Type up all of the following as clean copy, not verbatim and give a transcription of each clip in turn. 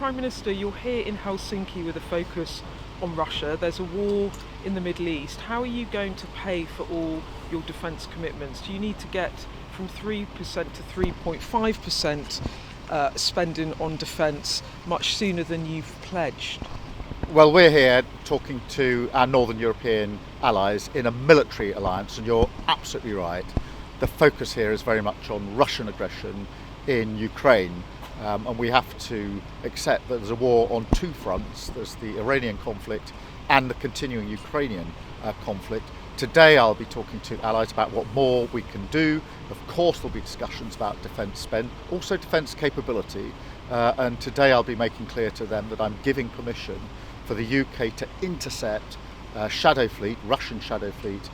Prime Minister, you're here in Helsinki with a focus on Russia. There's a war in the Middle East. How are you going to pay for all your defence commitments? Do you need to get from 3% to 3.5% spending on defence much sooner than you've pledged? Well, we're here talking to our Northern European allies in a military alliance, and you're absolutely right. The focus here is very much on Russian aggression in Ukraine, and we have to accept that there's a war on two fronts. There's the Iranian conflict and the continuing Ukrainian conflict. Today I'll be talking to allies about what more we can do. Of course there'll be discussions about defence spend, also defence capability, and today I'll be making clear to them that I'm giving permission for the UK to intercept shadow fleet, Russian shadow fleet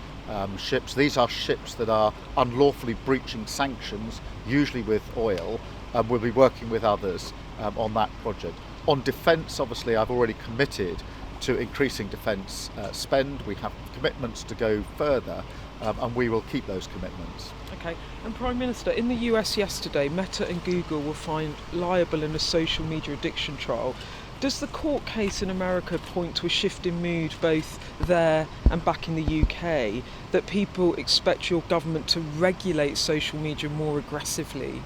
ships. These are ships that are unlawfully breaching sanctions, usually with oil, and we'll be working with others on that project. On defence, obviously, I've already committed to increasing defence spend. We have commitments to go further, and we will keep those commitments. Okay, and Prime Minister, in the US yesterday, Meta and Google were found liable in a social media addiction trial. Does the court case in America point to a shift in mood both there and back in the UK, that people expect your government to regulate social media more aggressively?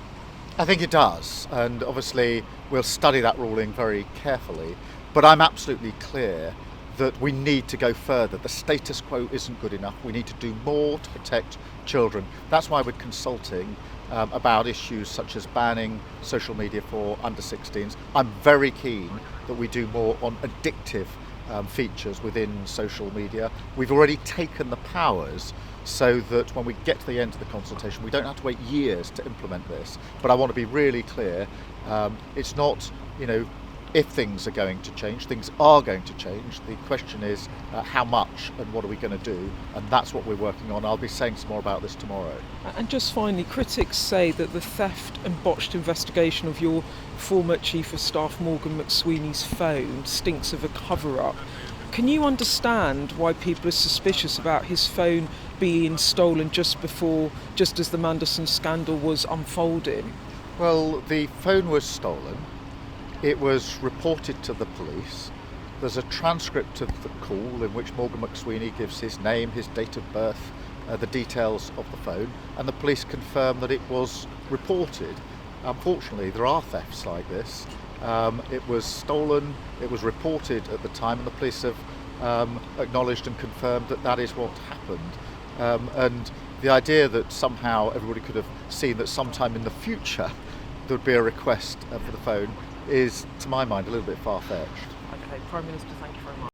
I think it does, and obviously we'll study that ruling very carefully, but I'm absolutely clear that we need to go further. The status quo isn't good enough. We need to do more to protect children. That's why we're consulting about issues such as banning social media for under 16s. I'm very keen that we do more on addictive features within social media. We've already taken the powers so that when we get to the end of the consultation, we don't have to wait years to implement this. But I want to be really clear, it's not, if things are going to change. Things are going to change. The question is how much and what are we going to do, and that's what we're working on. I'll be saying some more about this tomorrow. And just finally, critics say that the theft and botched investigation of your former Chief of Staff Morgan McSweeney's phone stinks of a cover-up. Can you understand why people are suspicious about his phone being stolen just as the Mandelson scandal was unfolding? Well, the phone was stolen. It was reported to the police. There's a transcript of the call in which Morgan McSweeney gives his name, his date of birth, the details of the phone, and the police confirm that it was reported. Unfortunately, there are thefts like this. It was stolen, it was reported at the time, and the police have acknowledged and confirmed that that is what happened. And the idea that somehow everybody could have seen that sometime in the future there would be a request for the phone is, to my mind, a little bit far-fetched. Okay, Prime Minister, thank you very much.